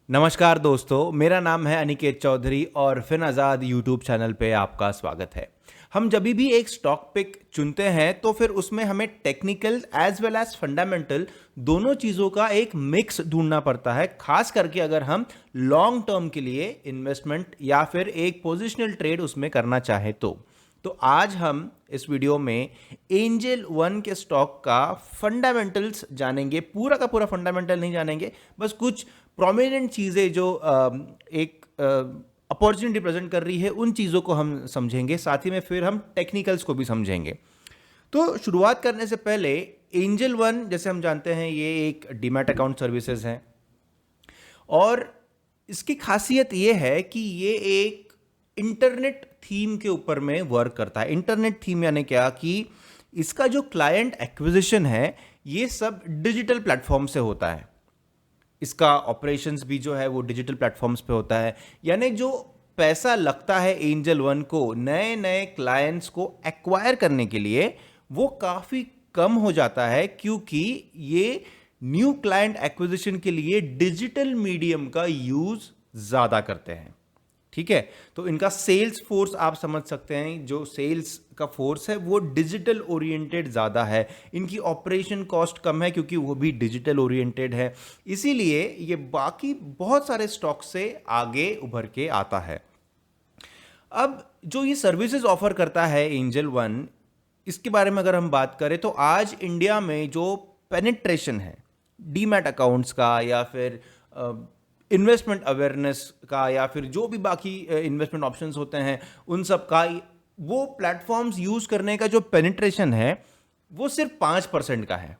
नमस्कार दोस्तों, मेरा नाम है अनिकेत चौधरी और फिन आज़ाद यूट्यूब चैनल पे आपका स्वागत है। हम जब भी एक स्टॉक पिक चुनते हैं तो फिर उसमें हमें technical as well as fundamental दोनों चीज़ों का एक मिक्स ढूंढना पड़ता है, खास करके अगर हम लॉन्ग टर्म के लिए इन्वेस्टमेंट या फिर एक पोजिशनल ट्रेड उसमें करना चाहें तो आज हम इस वीडियो में एंजल वन के स्टॉक का फंडामेंटल्स जानेंगे। पूरा का पूरा फंडामेंटल नहीं जानेंगे, बस कुछ प्रोमिनेंट चीज़ें जो एक अपॉर्चुनिटी प्रेजेंट कर रही है उन चीज़ों को हम समझेंगे, साथ ही में फिर हम टेक्निकल्स को भी समझेंगे। तो शुरुआत करने से पहले एंजल वन जैसे हम जानते हैं ये एक डीमैट अकाउंट सर्विसेज है और इसकी खासियत ये है कि ये एक इंटरनेट थीम के ऊपर में वर्क करता है। इंटरनेट थीम यानी क्या कि इसका जो क्लाइंट एक्विजिशन है ये सब डिजिटल प्लेटफॉर्म से होता है। इसका ऑपरेशंस भी जो है वो डिजिटल प्लेटफॉर्म्स पे होता है, यानी जो पैसा लगता है एंजल वन को नए नए क्लाइंट्स को एक्वायर करने के लिए वो काफ़ी कम हो जाता है, क्योंकि ये न्यू क्लाइंट एक्विजिशन के लिए डिजिटल मीडियम का यूज़ ज़्यादा करते हैं। ठीक है, तो इनका सेल्स फोर्स आप समझ सकते हैं, जो सेल्स का फोर्स है वो डिजिटल ओरिएंटेड ज़्यादा है। इनकी ऑपरेशन कॉस्ट कम है क्योंकि वो भी डिजिटल ओरिएंटेड है, इसीलिए ये बाकी बहुत सारे स्टॉक से आगे उभर के आता है। अब जो ये सर्विसेज ऑफर करता है एंजल वन, इसके बारे में अगर हम बात करें तो आज इंडिया में जो पेनिट्रेशन है डीमैट अकाउंट्स का या फिर इन्वेस्टमेंट अवेयरनेस का या फिर जो भी बाकी इन्वेस्टमेंट ऑप्शंस होते हैं उन सब का, वो प्लेटफॉर्म्स यूज करने का जो पेनिट्रेशन है वो सिर्फ 5% का है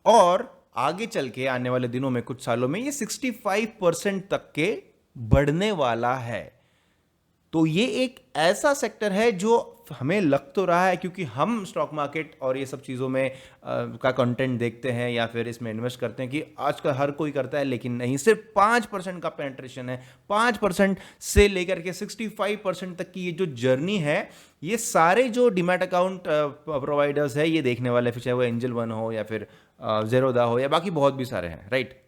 और आगे चल के आने वाले दिनों में कुछ सालों में ये 65% तक के बढ़ने वाला है। तो ये एक ऐसा सेक्टर है जो हमें लग तो रहा है, क्योंकि हम स्टॉक मार्केट और ये सब चीज़ों में का कंटेंट देखते हैं या फिर इसमें इन्वेस्ट करते हैं कि आजकल हर कोई करता है, लेकिन नहीं, सिर्फ 5% का पेनिट्रेशन है। 5% से लेकर के 65% तक की ये जो जर्नी है, ये सारे जो डीमैट अकाउंट प्रोवाइडर्स है ये देखने वाले, फिर चाहे वो एंजल वन हो या फिर जेरोदा हो या बाकी बहुत भी सारे हैं, राइट।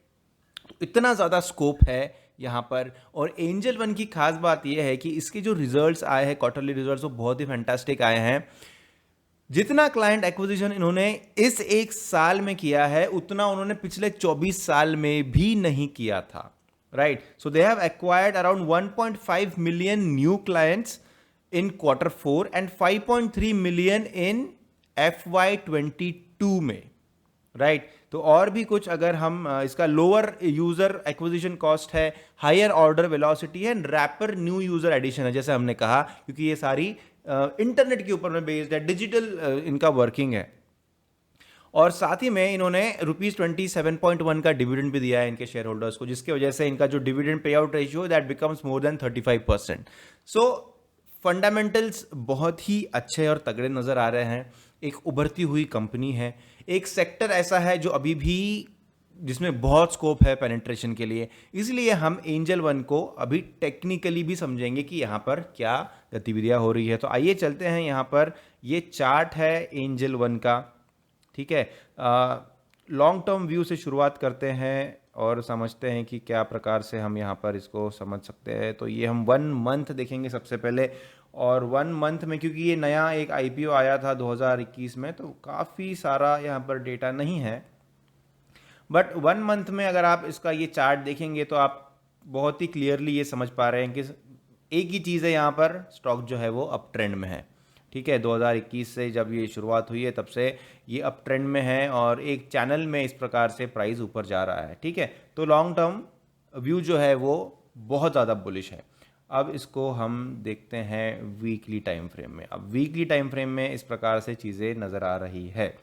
तो इतना ज़्यादा स्कोप है यहाँ पर। और एंजल वन की खास बात यह है कि इसके जो रिजल्ट्स आए हैं, क्वार्टरली रिजल्ट्स, वो बहुत ही फैंटास्टिक आए हैं। जितना क्लाइंट एक्विजिशन इन्होंने इस एक साल में किया है उतना उन्होंने पिछले 24 साल में भी नहीं किया था, right. So they have acquired around 1.5 million new clients in Q4 and 5.3 million in FY22 में, राइट। तो और भी कुछ, अगर हम इसका लोअर यूजर एक्विजिशन कॉस्ट है, हायर ऑर्डर वेलोसिटी है, रैपर न्यू यूजर एडिशन है, जैसे हमने कहा, क्योंकि ये सारी इंटरनेट के ऊपर में बेस्ड है, डिजिटल इनका वर्किंग है। और साथ ही में इन्होंने ₹27.1 का डिविडेंड भी दिया है इनके शेयर होल्डर्स को, जिसकी वजह से इनका जो dividend pay out ratio that becomes more than 35%। So fundamentals बहुत ही अच्छे और तगड़े नजर आ रहे हैं। एक उभरती हुई कंपनी है, एक सेक्टर ऐसा है जो अभी भी जिसमें बहुत स्कोप है पेनिट्रेशन के लिए, इसलिए हम एंजल वन को अभी टेक्निकली भी समझेंगे कि यहाँ पर क्या गतिविधियाँ हो रही है। तो आइए चलते हैं, यहाँ पर ये चार्ट है एंजल वन का, ठीक है। लॉन्ग टर्म व्यू से शुरुआत करते हैं और समझते हैं कि क्या प्रकार से हम यहाँ पर इसको समझ सकते हैं। तो ये हम 1 मंथ देखेंगे सबसे पहले, और 1 मंथ में क्योंकि ये नया एक IPO आया था 2021 में, तो काफ़ी सारा यहाँ पर डेटा नहीं है, बट 1 मंथ में अगर आप इसका ये चार्ट देखेंगे तो आप बहुत ही क्लियरली ये समझ पा रहे हैं कि एक ही चीज़ है, यहाँ पर स्टॉक जो है वो अप ट्रेंड में है, ठीक है। 2021 से जब ये शुरुआत हुई है तब से ये अप ट्रेंड में है और एक चैनल में इस प्रकार से प्राइस ऊपर जा रहा है, ठीक है। तो लॉन्ग टर्म व्यू जो है वो बहुत ज़्यादा बुलिश है। अब इसको हम देखते हैं वीकली टाइम फ्रेम में। अब वीकली टाइम फ्रेम में इस प्रकार से चीज़ें नज़र आ रही है।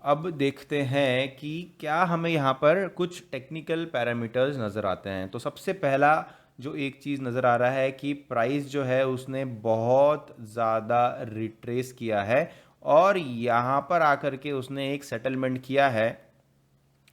अब देखते हैं कि क्या हमें यहाँ पर कुछ टेक्निकल पैरामीटर्स नज़र आते हैं। तो सबसे पहला जो एक चीज़ नज़र आ रहा है कि प्राइस जो है उसने बहुत ज़्यादा रिट्रेस किया है और यहाँ पर आकर के उसने एक सेटलमेंट किया है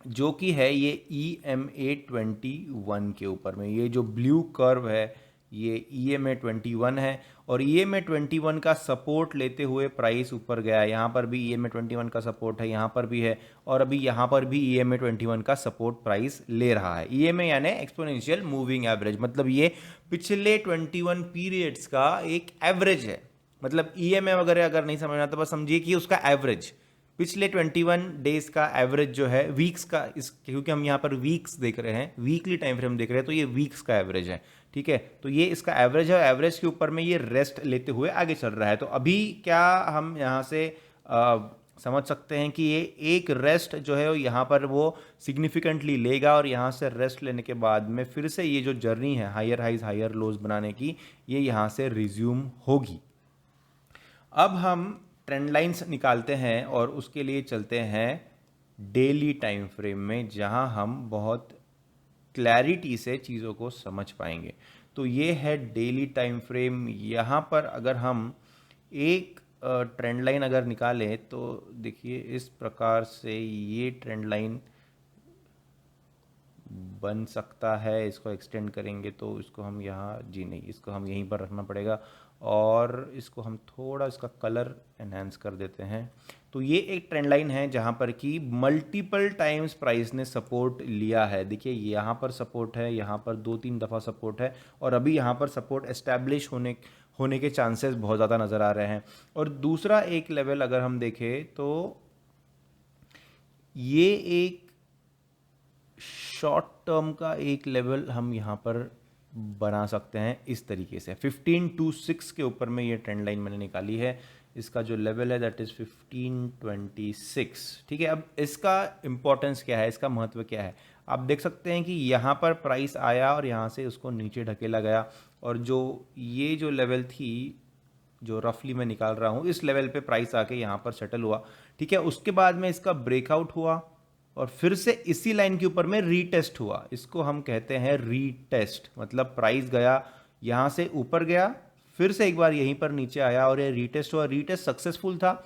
जो कि है ये EMA 21 के ऊपर में। ये जो ब्लू कर्व है ये EMA 21 है और EMA 21 का सपोर्ट लेते हुए प्राइस ऊपर गया। यहाँ पर भी EMA 21 का सपोर्ट है, यहाँ पर भी है और अभी यहाँ पर भी EMA 21 का सपोर्ट प्राइस ले रहा है। EMA यानी एक्सपोनेंशियल मूविंग एवरेज, मतलब ये पिछले 21 पीरियड्स का एक एवरेज है। मतलब EMA वगैरह अगर नहीं समझना तो बस समझिए कि उसका एवरेज पिछले 21 डेज का एवरेज जो है वीक्स का, इस क्योंकि हम यहाँ पर वीक्स देख रहे हैं, वीकली टाइम फ्रेम देख रहे हैं, तो ये वीक्स का एवरेज है। ठीक है, तो ये इसका एवरेज है, एवरेज के ऊपर में ये रेस्ट लेते हुए आगे चल रहा है। तो अभी क्या हम यहाँ से समझ सकते हैं कि ये एक रेस्ट जो है यहाँ पर वो सिग्निफिकेंटली लेगा और यहाँ से रेस्ट लेने के बाद में फिर से ये जो जर्नी है हायर हाइज हायर लोज बनाने की, ये यहाँ से रिज्यूम होगी। अब हम ट्रेंड लाइंस निकालते हैं और उसके लिए चलते हैं डेली टाइम फ्रेम में, जहां हम बहुत क्लैरिटी से चीज़ों को समझ पाएंगे। तो ये है डेली टाइम फ्रेम। यहाँ पर अगर हम एक ट्रेंड लाइन अगर निकालें तो देखिए इस प्रकार से ये ट्रेंड लाइन बन सकता है। इसको एक्सटेंड करेंगे तो इसको हम यहाँ, जी नहीं, इसको हम यहीं पर रखना पड़ेगा और इसको हम थोड़ा इसका कलर एनहांस कर देते हैं। तो ये एक ट्रेंड लाइन है जहाँ पर कि मल्टीपल टाइम्स प्राइस ने सपोर्ट लिया है। देखिए यहाँ पर सपोर्ट है, यहाँ पर 2-3 दफ़ा सपोर्ट है और अभी यहाँ पर सपोर्ट एस्टैब्लिश होने के चांसेस बहुत ज़्यादा नज़र आ रहे हैं। और दूसरा एक लेवल अगर हम देखें तो ये एक शॉर्ट टर्म का एक लेवल हम यहाँ पर बना सकते हैं इस तरीके से। 1526 के ऊपर में ये ट्रेंड लाइन मैंने निकाली है। इसका जो लेवल है दैट इज़ 1526। ठीक है, अब इसका इंपॉर्टेंस क्या है, इसका महत्व क्या है, आप देख सकते हैं कि यहाँ पर प्राइस आया और यहाँ से उसको नीचे ढकेला गया और जो ये जो लेवल थी जो रफली मैं निकाल रहा हूँ, इस लेवल पे प्राइस आके यहाँ पर सेटल हुआ। ठीक है, उसके बाद में इसका ब्रेकआउट हुआ और फिर से इसी लाइन के ऊपर में रीटेस्ट हुआ। इसको हम कहते हैं रीटेस्ट, मतलब प्राइस गया यहाँ से ऊपर गया, फिर से एक बार यहीं पर नीचे आया और ये रीटेस्ट हुआ। रीटेस्ट सक्सेसफुल था,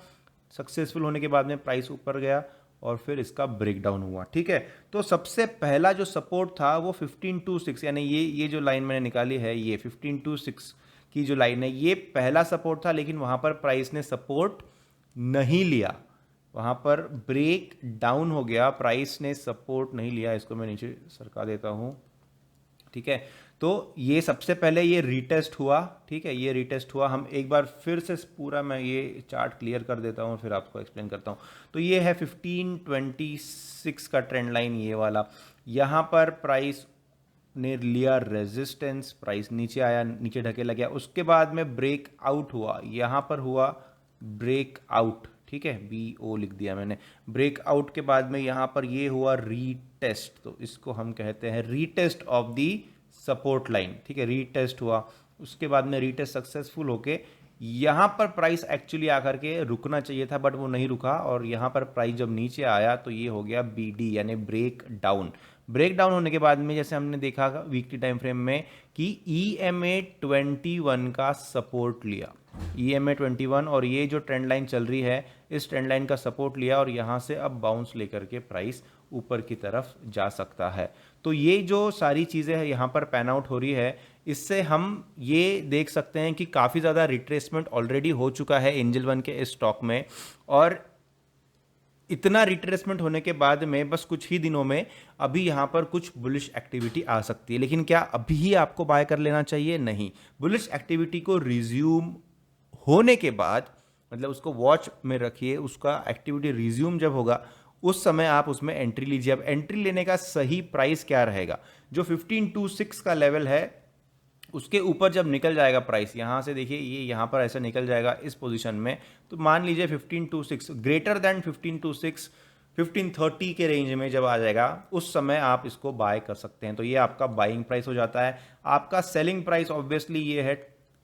सक्सेसफुल होने के बाद में प्राइस ऊपर गया और फिर इसका ब्रेकडाउन हुआ। ठीक है, तो सबसे पहला जो सपोर्ट था वो 1526, यानी ये जो लाइन मैंने निकाली है, ये 1526 की जो लाइन है, ये पहला सपोर्ट था, लेकिन वहाँ पर प्राइस ने सपोर्ट नहीं लिया, वहाँ पर ब्रेक डाउन हो गया, प्राइस ने सपोर्ट नहीं लिया। इसको मैं नीचे सरका देता हूँ। ठीक है, तो ये सबसे पहले ये रीटेस्ट हुआ। ठीक है, ये रीटेस्ट हुआ। हम एक बार फिर से पूरा मैं ये चार्ट क्लियर कर देता हूँ, फिर आपको एक्सप्लेन करता हूँ। तो ये है 1526 का ट्रेंड लाइन, ये वाला। यहाँ पर प्राइस ने लिया रेजिस्टेंस, प्राइस नीचे आया, नीचे ढकेला गया, उसके बाद में ब्रेक आउट हुआ, यहाँ पर हुआ ब्रेक आउट। ठीक है, BO लिख दिया मैंने। ब्रेकआउट के बाद में यहाँ पर ये हुआ रीटेस्ट, तो इसको हम कहते हैं retest of the support line. ठीक है, रीटेस्ट हुआ, उसके बाद में रीटेस्ट सक्सेसफुल होके यहाँ पर प्राइस एक्चुअली आकर के रुकना चाहिए था, बट वो नहीं रुका और यहाँ पर प्राइस जब नीचे आया तो ये हो गया BD यानी ब्रेक डाउन। ब्रेक डाउन होने के बाद में जैसे हमने देखा वीकली टाइम फ्रेम में कि EMA 21 का सपोर्ट लिया, EMA 21, और ये जो ट्रेंड लाइन चल रही है इस ट्रेंड लाइन का सपोर्ट लिया और यहाँ से अब बाउंस लेकर के प्राइस ऊपर की तरफ जा सकता है। तो ये जो सारी चीज़ें हैं यहाँ पर पैन आउट हो रही है, इससे हम ये देख सकते हैं कि काफ़ी ज़्यादा रिट्रेसमेंट ऑलरेडी हो चुका है एंजल वन के इस स्टॉक में, और इतना रिट्रेसमेंट होने के बाद में बस कुछ ही दिनों में अभी यहाँ पर कुछ बुलिश एक्टिविटी आ सकती है। लेकिन क्या अभी ही आपको बाय कर लेना चाहिए? नहीं, बुलिश एक्टिविटी को रिज्यूम होने के बाद, मतलब उसको वॉच में रखिए, उसका एक्टिविटी रिज्यूम जब होगा उस समय आप उसमें एंट्री लीजिए। अब एंट्री लेने का सही प्राइस क्या रहेगा? जो 1526 का लेवल है उसके ऊपर जब निकल जाएगा प्राइस, यहाँ से देखिए ये यहाँ पर ऐसा निकल जाएगा इस पोजीशन में, तो मान लीजिए 1526 ग्रेटर देन 1526 1530 के रेंज में जब आ जाएगा उस समय आप इसको बाय कर सकते हैं। तो ये आपका बाइंग प्राइस हो जाता है। आपका सेलिंग प्राइस ऑब्वियसली ये है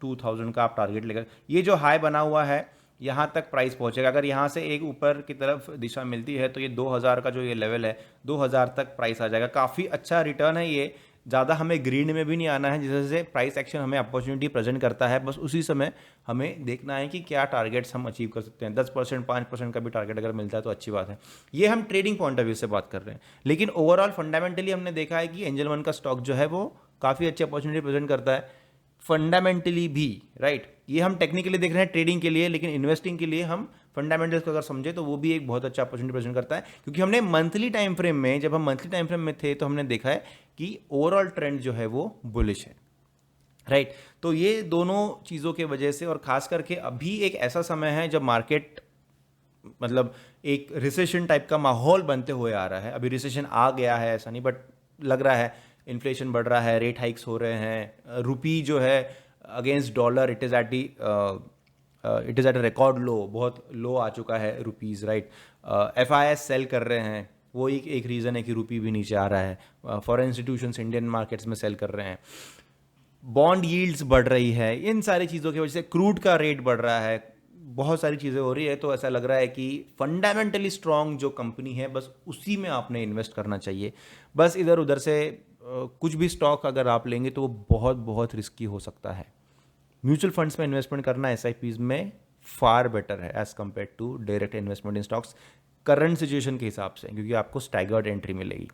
2000 का आप टारगेट लेकर, ये जो हाई बना हुआ है यहाँ तक प्राइस पहुँचेगा। अगर यहाँ से एक ऊपर की तरफ दिशा मिलती है तो ये 2000 का जो ये लेवल है 2000 तक प्राइस आ जाएगा। काफ़ी अच्छा रिटर्न है ये, ज़्यादा हमें ग्रीन में भी नहीं आना है। जैसे प्राइस एक्शन हमें अपॉर्चुनिटी प्रेजेंट करता है, बस उसी समय हमें देखना है कि क्या टारगेट्स हम अचीव कर सकते हैं। 10% 5% का भी टारगेट अगर मिलता है तो अच्छी बात है। ये हम ट्रेडिंग पॉइंट ऑफ व्यू से बात कर रहे हैं, लेकिन ओवरऑल फंडामेंटली हमने देखा है कि एंजल वन का स्टॉक जो है वो काफ़ी अच्छी अपॉर्चुनिटी प्रेजेंट करता है। फंडामेंटली भी, राइट। ये हम टेक्निकली देख रहे हैं ट्रेडिंग के लिए, लेकिन इन्वेस्टिंग के लिए हम फंडामेंटल्स को अगर समझे तो वो भी एक बहुत अच्छा अपॉर्चुनिटी प्रेजेंट करता है, क्योंकि हमने मंथली टाइम फ्रेम में, जब हम मंथली टाइम फ्रेम में थे तो हमने देखा है कि ओवरऑल ट्रेंड जो है वो बुलिश है, राइट। तो ये दोनों चीज़ों के वजह से, और खास करके अभी एक ऐसा समय है जब मार्केट मतलब एक रिसेशन टाइप का माहौल बनते हुए आ रहा है। अभी रिसेशन आ गया है ऐसा नहीं, बट लग रहा है इन्फ्लेशन बढ़ रहा है, रेट हाइक्स हो रहे हैं, रुपी जो है against dollar it is at a record लो, बहुत लो आ चुका है रुपीज़, राइट। FIS सेल कर रहे हैं, वो एक रीज़न है कि रुपी भी नीचे आ रहा है। फॉरेन इंस्टीट्यूशंस इंडियन मार्केट्स में सेल कर रहे हैं, बॉन्ड यील्ड्स बढ़ रही है, इन सारी चीज़ों की वजह से क्रूड का रेट बढ़ रहा है, बहुत सारी चीज़ें हो रही है। तो ऐसा लग रहा है कि फंडामेंटली स्ट्रांग जो कंपनी है बस उसी में आपने इन्वेस्ट करना चाहिए। बस इधर उधर से कुछ भी स्टॉक अगर आप लेंगे तो वो बहुत बहुत रिस्की हो सकता है। म्यूचुअल फंड्स में इन्वेस्टमेंट करना SIPs में फार बेटर है as compare to direct investment in stocks, current situation के हिसाब से, क्योंकि आपको स्टैगर्ड एंट्री मिलेगी।